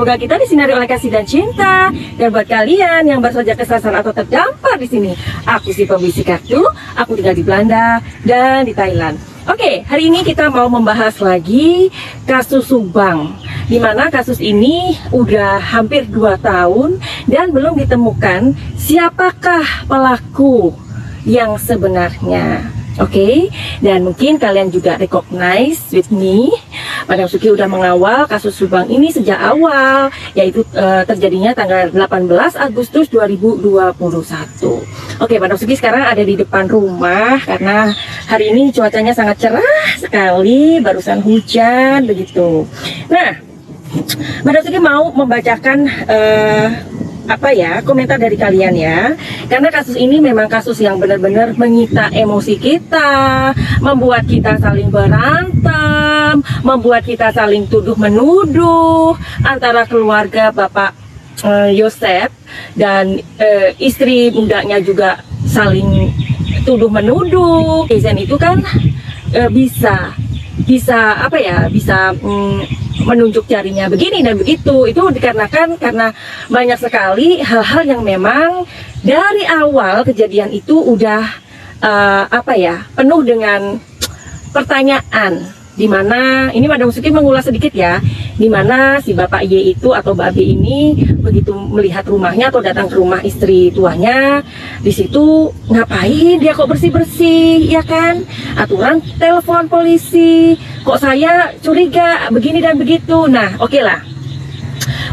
Semoga kita disinari oleh kasih dan cinta. Dan buat kalian yang baru saja kesasar atau terdampar di sini, aku si pembisik kartu. Aku tinggal di Belanda dan di Thailand. Oke, hari ini kita mau membahas lagi kasus Subang, dimana kasus ini udah hampir 2 tahun dan belum ditemukan siapakah pelaku yang sebenarnya. Oke, dan mungkin kalian juga recognize with me, Madam Suki udah mengawal kasus Subang ini sejak awal, yaitu terjadinya tanggal 18 Agustus 2021. Oke, Madam Suki sekarang ada di depan rumah karena hari ini cuacanya sangat cerah sekali, barusan hujan begitu. Nah, Madam Suki mau membacakan komentar dari kalian ya, karena kasus ini memang kasus yang benar-benar menyita emosi kita, membuat kita saling berantem, membuat kita saling tuduh menuduh antara keluarga Bapak Yosef dan istri mudanya juga saling tuduh menuduh. Netizen itu kan bisa menunjuk jarinya begini dan begitu. Itu dikarenakan karena banyak sekali hal-hal yang memang dari awal kejadian itu udah penuh dengan pertanyaan. Dimana ini Madam Suki mengulas sedikit ya, dimana si Bapak Y itu atau Mbak B ini begitu melihat rumahnya atau datang ke rumah istri tuanya, di situ ngapain dia kok bersih-bersih, ya kan? Aturan telepon polisi, kok saya curiga begini dan begitu. Nah, oke lah.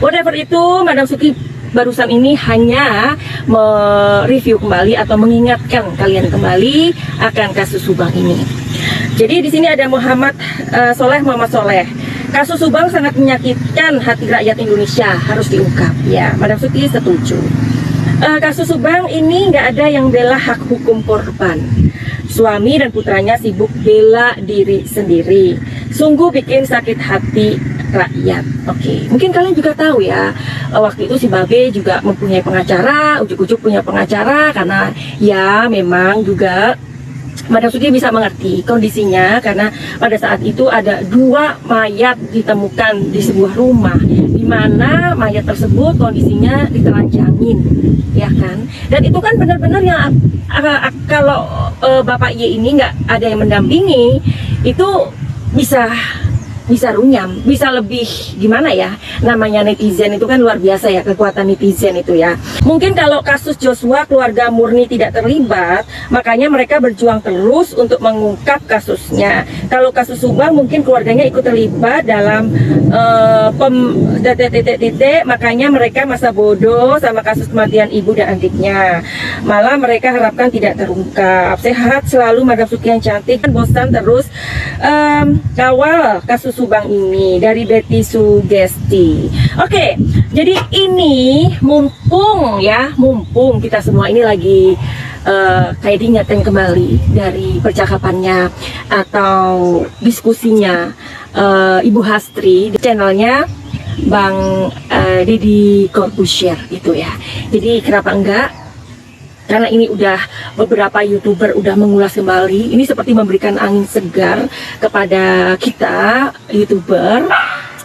Whatever itu, Madam Suki barusan ini hanya mereview kembali atau mengingatkan kalian kembali akan kasus Subang ini. Jadi di sini ada Muhammad Soleh. Kasus Subang sangat menyakitkan hati rakyat Indonesia, harus diungkap. Ya, Madam Suki setuju. Kasus Subang ini nggak ada yang bela hak hukum korban. Suami dan putranya sibuk bela diri sendiri. Sungguh bikin sakit hati rakyat. Oke, mungkin kalian juga tahu ya, waktu itu si Babe juga mempunyai pengacara, ujuk-ujuk punya pengacara, karena ya memang juga Madam Suki bisa mengerti kondisinya, karena pada saat itu ada 2 mayat ditemukan di sebuah rumah, di mana mayat tersebut kondisinya ditelanjangin, ya kan? Dan itu kan benar-benar yang kalau Bapak Y ini nggak ada yang mendampingi, itu bisa runyam, bisa lebih gimana ya, namanya netizen itu kan luar biasa ya, kekuatan netizen itu ya. Mungkin kalau kasus Joshua keluarga murni tidak terlibat, makanya mereka berjuang terus untuk mengungkap kasusnya. Kalau kasus Subang mungkin keluarganya ikut terlibat dalam makanya mereka masa bodoh sama kasus kematian ibu dan adiknya. Malah mereka harapkan tidak terungkap. Sehat selalu Madam Suki yang cantik, bosan terus kawal kasus Subang ini, dari Betty Sugesti. Oke, jadi ini mumpung kita semua ini lagi kayak diingatkan kembali dari percakapannya atau diskusinya Ibu Hastri di channelnya Bang Deddy Corbuzier gitu ya. Jadi kenapa enggak? Karena ini udah beberapa YouTuber udah mengulas kembali, ini seperti memberikan angin segar kepada kita YouTuber.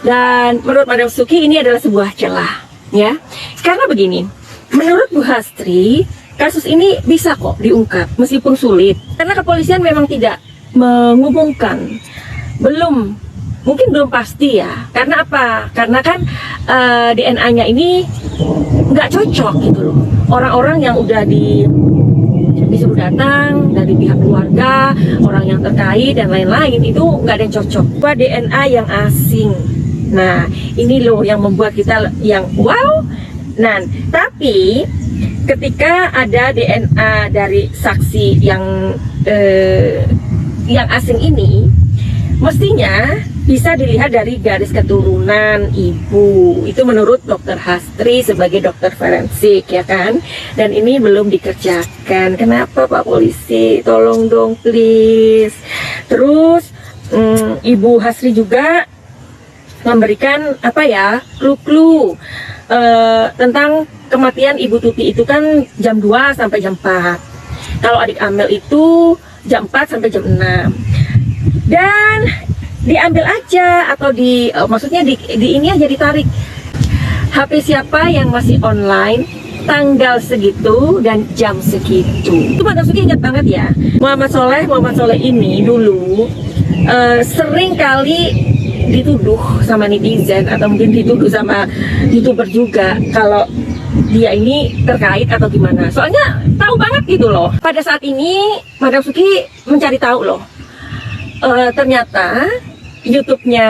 Dan menurut Madam Suki ini adalah sebuah celah ya. Karena begini, menurut Bu Hastri, kasus ini bisa kok diungkap meskipun sulit. Karena kepolisian memang tidak mengumumkan, mungkin belum pasti ya. Karena apa? Karena kan DNA-nya ini nggak cocok gitu loh. Orang-orang yang udah disuruh datang dari pihak keluarga, orang yang terkait dan lain-lain, itu nggak ada yang cocok. DNA yang asing. Nah, ini loh yang membuat kita yang wow. Nah, tapi ketika ada DNA dari saksi yang asing ini, mestinya bisa dilihat dari garis keturunan ibu. Itu menurut dokter Hastri sebagai dokter forensik ya kan. Dan ini belum dikerjakan. Kenapa Pak Polisi? Tolong dong please. Terus Ibu Hastri juga memberikan clue-clue tentang kematian Ibu Tuti itu kan jam 2 sampai jam 4. Kalau adik Amel itu jam 4 sampai jam 6. Dan diambil aja atau maksudnya di ini aja ditarik HP siapa yang masih online, tanggal segitu dan jam segitu. Itu Madam Suki ingat banget ya, Muhammad Soleh ini dulu sering kali dituduh sama netizen atau mungkin dituduh sama YouTuber juga kalau dia ini terkait atau gimana. Soalnya tahu banget gitu loh. Pada saat ini Madam Suki mencari tahu loh. Ternyata YouTube-nya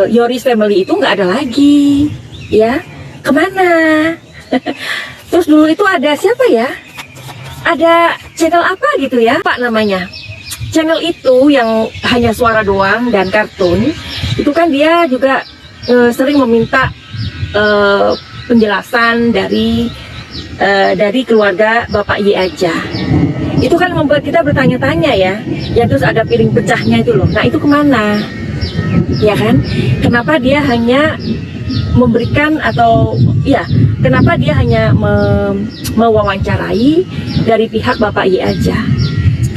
Yoris Family itu nggak ada lagi, ya. Kemana? Terus dulu itu ada siapa ya? Ada channel apa gitu ya, Pak namanya? Channel itu yang hanya suara doang dan kartun, itu kan dia juga sering meminta penjelasan dari keluarga Bapak Y aja. Itu kan membuat kita bertanya-tanya ya terus ada piring pecahnya itu loh. Nah itu kemana? Ya kan? Kenapa dia hanya memberikan atau ya kenapa dia hanya mewawancarai dari pihak Bapak Y aja?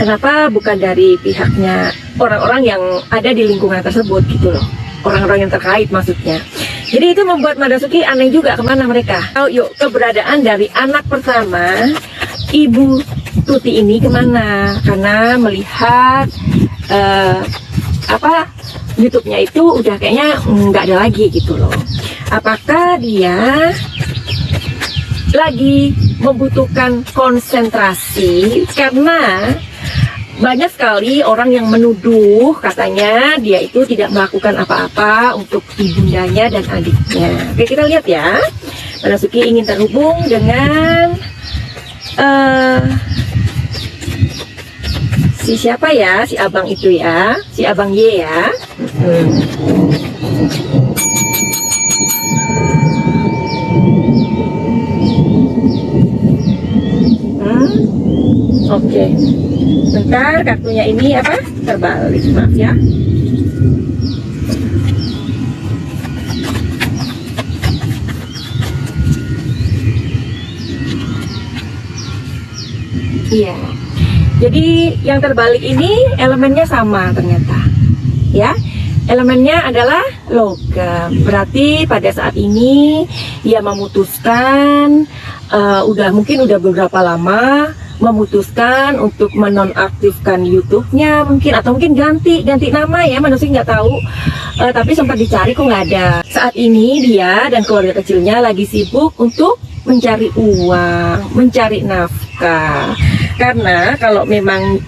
Kenapa bukan dari pihaknya orang-orang yang ada di lingkungan tersebut gitu loh, orang-orang yang terkait maksudnya. Jadi itu membuat Madam Suki aneh juga kemana mereka. Yuk keberadaan dari anak pertama Ibu Tuti ini kemana? Karena melihat YouTube-nya itu udah kayaknya nggak ada lagi gitu loh. Apakah dia lagi membutuhkan konsentrasi karena banyak sekali orang yang menuduh katanya dia itu tidak melakukan apa-apa untuk ibundanya dan adiknya. Oke, kita lihat ya. Madam Suki ingin terhubung dengan si siapa ya? Si abang itu ya, si abang Y ya. Oke. Bentar, kartunya ini apa? Terbalik, maaf ya. Iya. Jadi yang terbalik ini elemennya sama ternyata. Ya. Elemennya adalah logam. Berarti pada saat ini dia memutuskan mungkin udah beberapa lama memutuskan untuk menonaktifkan YouTube-nya mungkin, atau mungkin ganti nama ya, manusia nggak tahu. Tapi sempat dicari kok nggak ada. Saat ini dia dan keluarga kecilnya lagi sibuk untuk mencari uang, mencari nafkah. Karena kalau memang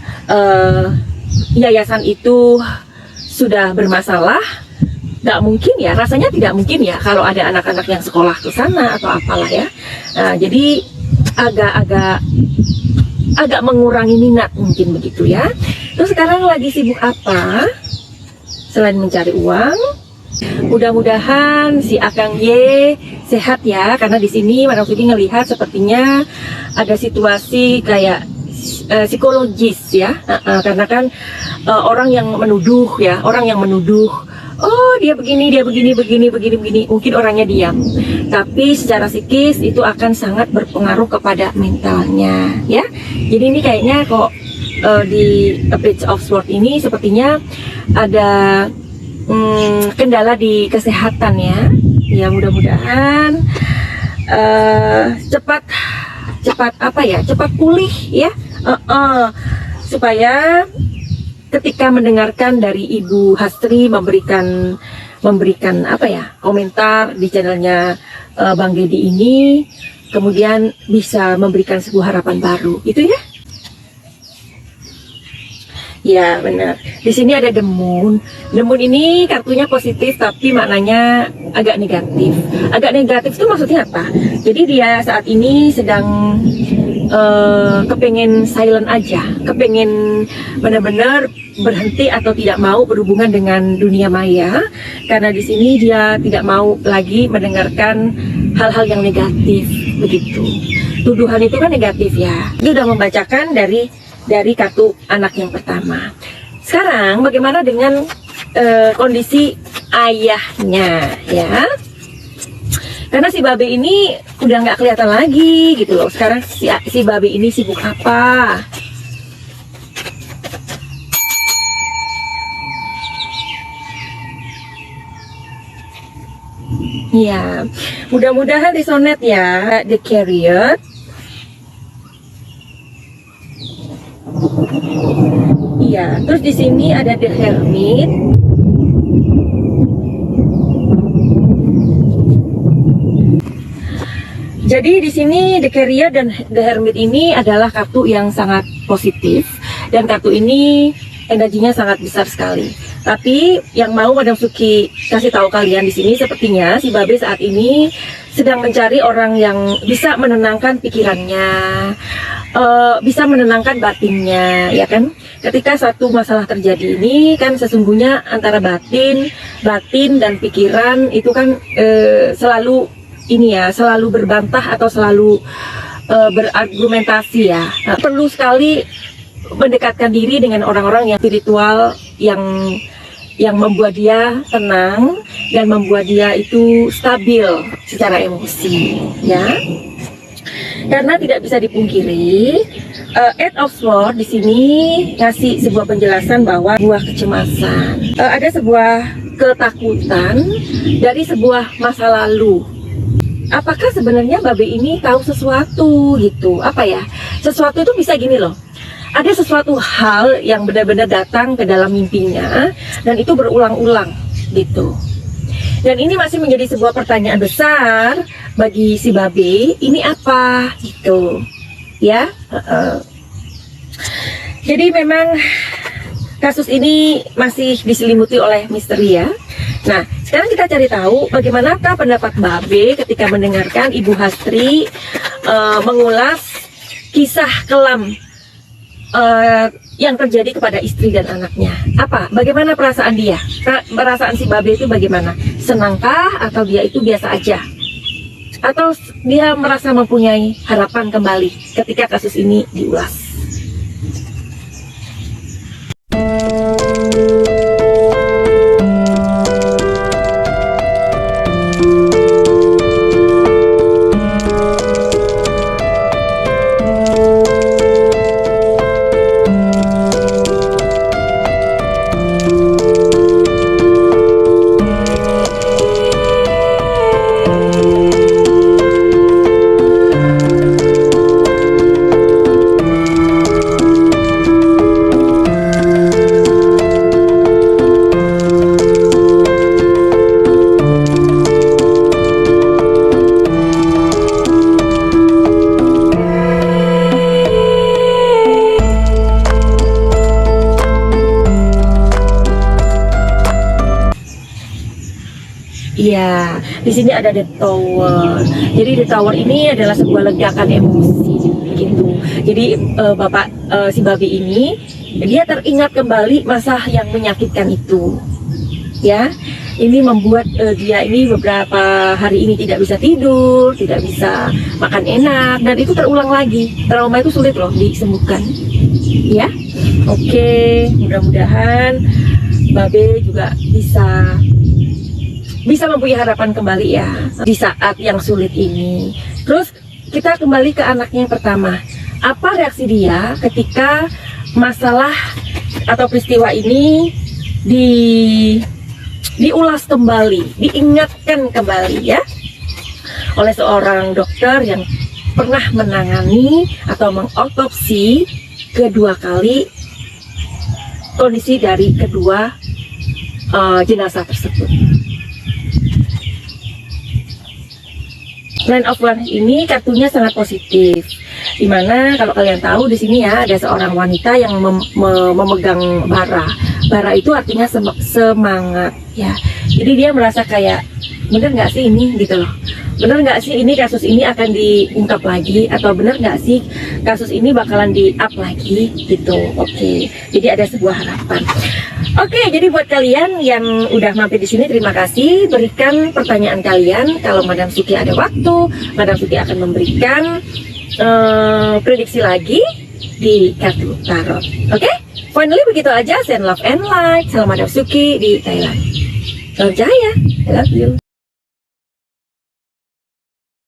yayasan itu sudah bermasalah, nggak mungkin ya, rasanya tidak mungkin ya kalau ada anak-anak yang sekolah ke sana atau apalah ya. Nah, jadi agak mengurangi minat mungkin begitu ya. Terus sekarang lagi sibuk apa selain mencari uang? Mudah-mudahan si Akang Y sehat ya, karena di sini Madam Suki ngelihat sepertinya ada situasi kayak psikologis ya. Karena kan orang yang menuduh ya, oh dia begini, mungkin orangnya diam, tapi secara psikis itu akan sangat berpengaruh kepada mentalnya ya. Jadi ini kayaknya kok di A Page of Swords ini sepertinya ada kendala di kesehatan ya. Ya mudah-mudahan cepat pulih ya, supaya ketika mendengarkan dari Ibu Hastri memberikan komentar di channelnya Bang Deddy ini, kemudian bisa memberikan sebuah harapan baru, itu ya. Ya benar. Di sini ada The Moon. The Moon ini kartunya positif tapi maknanya agak negatif. Agak negatif itu maksudnya apa? Jadi dia saat ini sedang kepengen silent aja, kepengen benar-benar berhenti atau tidak mau berhubungan dengan dunia maya, karena di sini dia tidak mau lagi mendengarkan hal-hal yang negatif begitu. Tuduhan itu kan negatif ya. Dia sudah membacakan dari kartu anak yang pertama. Sekarang bagaimana dengan kondisi ayahnya ya? Karena si babe ini udah nggak kelihatan lagi gitu loh. Sekarang si babe ini sibuk apa? Iya, mudah-mudahan resonate ya. The Carrier. Iya, terus di sini ada The Hermit. Jadi di sini The Carrier dan The Hermit ini adalah kartu yang sangat positif, dan kartu ini energinya sangat besar sekali. Tapi yang mau Madam Suki kasih tahu kalian di sini, sepertinya si Babe saat ini sedang mencari orang yang bisa menenangkan pikirannya, bisa menenangkan batinnya, ya kan? Ketika satu masalah terjadi ini kan sesungguhnya antara batin dan pikiran itu kan selalu ini ya, selalu berbantah atau selalu berargumentasi ya. Perlu sekali mendekatkan diri dengan orang-orang yang spiritual, yang membuat dia tenang dan membuat dia itu stabil secara emosi, ya. Karena tidak bisa dipungkiri, Eight of Swords di sini ngasih sebuah penjelasan bahwa sebuah kecemasan, ada sebuah ketakutan dari sebuah masa lalu. Apakah sebenarnya Babe ini tahu sesuatu gitu? Apa ya? Sesuatu itu bisa gini loh. Ada sesuatu hal yang benar-benar datang ke dalam mimpinya dan itu berulang-ulang gitu. Dan ini masih menjadi sebuah pertanyaan besar bagi si Babe. Ini apa gitu? Ya. Jadi memang kasus ini masih diselimuti oleh misteri ya. Nah, sekarang kita cari tahu bagaimanakah pendapat Babe ketika mendengarkan Ibu Hastri mengulas kisah kelam yang terjadi kepada istri dan anaknya. Apa? Bagaimana perasaan dia? Perasaan si Babe itu bagaimana? Senangkah atau dia itu biasa aja? Atau dia merasa mempunyai harapan kembali ketika kasus ini diulas? Iya, di sini ada The Tower. Jadi The Tower ini adalah sebuah ledakan emosi gitu. Jadi si Babe ini dia teringat kembali masa yang menyakitkan itu. Ya, ini membuat dia ini beberapa hari ini tidak bisa tidur, tidak bisa makan enak, dan itu terulang lagi. Trauma itu sulit loh disembuhkan. Ya, oke, mudah-mudahan Babe juga bisa mempunyai harapan kembali ya di saat yang sulit ini. Terus kita kembali ke anaknya yang pertama. Apa reaksi dia ketika masalah atau peristiwa ini diulas kembali, diingatkan kembali ya oleh seorang dokter yang pernah menangani atau mengotopsi kedua kali kondisi dari kedua jenazah tersebut. Nine of Wands ini kartunya sangat positif. Dimana kalau kalian tahu di sini ya ada seorang wanita yang memegang bara. Bara itu artinya semangat ya. Jadi dia merasa kayak bener nggak sih ini gitu loh. Bener nggak sih ini kasus ini akan diungkap lagi, atau bener nggak sih kasus ini bakalan di-up lagi gitu. Oke. Jadi ada sebuah harapan. Oke, jadi buat kalian yang udah mampir di sini, terima kasih. Berikan pertanyaan kalian. Kalau Madam Suki ada waktu, Madam Suki akan memberikan prediksi lagi di kartu tarot. Oke, finally begitu aja. Send love and light. Salam Madam Suki di Thailand. Salam cahaya. I love you.